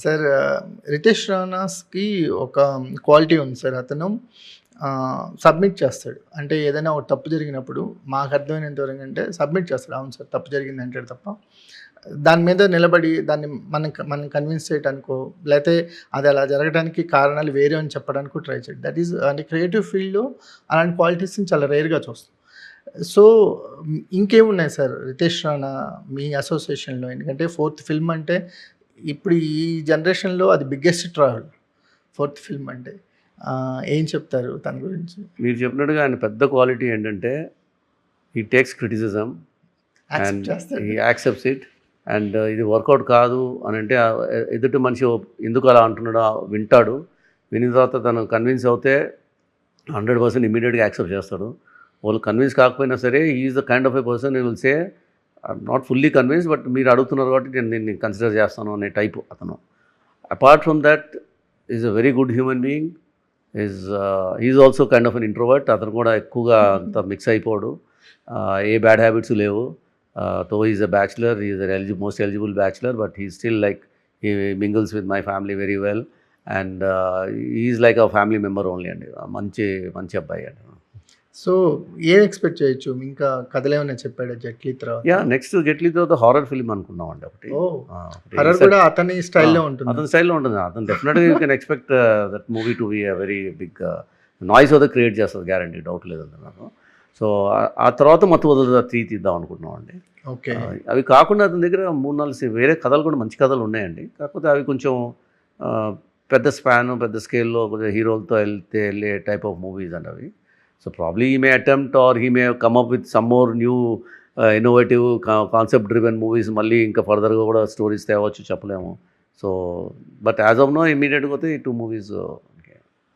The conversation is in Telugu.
సార్ 'రితేష్ రానాస్‌కి' ఒక క్వాలిటీ ఉంది సార్. అతను సబ్మిట్ చేస్తాడు. అంటే ఏదైనా ఒక తప్పు జరిగినప్పుడు మాకు అర్థమైనంత వరకు అంటే సబ్మిట్ చేస్తాడు. అవును సార్ తప్పు జరిగింది అంటాడు తప్ప, దాని మీద నిలబడి దాన్ని మనం కన్విన్స్ చేయడానికో, లేతే అది అలా జరగడానికి కారణాలు వేరే అని చెప్పడానికో ట్రై చేయడు. దట్ ఈస్ అంటే క్రియేటివ్ ఫీల్డ్‌లో అలాంటి క్వాలిటీస్‌ని చాలా రేర్‌గా చూస్తాం. సో, ఇంకేమున్నాయి సార్ 'రితేష్ రానా' మీ అసోసియేషన్‌లో? ఎందుకంటే ఫోర్త్ ఫిల్మ్ అంటే ఇప్పుడు ఈ జనరేషన్‌లో అది బిగ్గెస్ట్ ట్రావెల్. ఫోర్త్ ఫిల్మ్ అంటే. ఏం చెప్తారు తన గురించి? మీరు చెప్పినట్టుగా ఆయన పెద్ద క్వాలిటీ ఏంటంటే, he takes criticism accept and చేస్తాడు. He accepts it. అండ్ ఇది వర్కౌట్ కాదు అని అంటే ఎదుటి మనిషి ఎందుకు అలా అంటున్నాడో వింటాడు. వినిన తర్వాత తను కన్విన్స్ అవుతే 100% ఇమ్మీడియట్గా యాక్సెప్ట్ చేస్తాడు. వాళ్ళు కన్విన్స్ కాకపోయినా సరే he is the kind of a person who will say I'm not fully convince, but మీరు అడుగుతున్నారు కాబట్టి నేను దీన్ని కన్సిడర్ చేస్తాను అనే టైపు అతను. Apart from that is a very good human being. Is also kind of an introvert. అతను కూడా ఎక్కువగా అంత మిక్స్ అయిపోడు. ఏ బ్యాడ్ హ్యాబిట్స్ లేవు. తో is a bachelor, is most eligible bachelor, but he still like he mingles with my family very well. And is like a family member only అండి. మంచి మంచి అబ్బాయి అండి. సో, ఏం ఎక్స్‌పెక్ట్ చేయొచ్చు? ఇంకా కథలేమన్నా చెప్పాడా 'జట్లీ' తర్వాత? నెక్స్ట్ 'జట్లీ' తర్వాత హారర్ ఫిల్మ్ అనుకున్నామండి ఒకటి. ఓహ్! హర్రర్ కూడా అతని స్టైల్‌లో ఉంటుంది. అతని స్టైల్‌లో ఉంటుంది. అతను డెఫినెట్‌గా you can expect that movie to be a very big noise అయితే క్రియేట్ చేస్తుంది గ్యారంటీ, డౌట్ లేదండి నాకు. సో, ఆ తర్వాత 'మత్తు వదలదా 3' తీద్దాం అనుకుంటున్నామండి. ఓకే. అవి కాకుండా అతని దగ్గర 3, 4 వేరే కథలు కూడా మంచి కథలు ఉన్నాయండి. కాకపోతే అవి కొంచెం పెద్ద పెద్ద స్కేల్‌లో కొంచెం హీరోలతో వెళ్ళే టైప్ ఆఫ్ మూవీస్ అండి అవి. So, probably he may attempt or he may come up with some more new innovative concept driven movies మళ్ళీ ఇంకా ఫర్దర్గా కూడా స్టోరీస్ తేవచ్చు, చెప్పలేము. So, but as of no ఇమ్మీడియట్‌గా అయితే ఈ 2 మూవీస్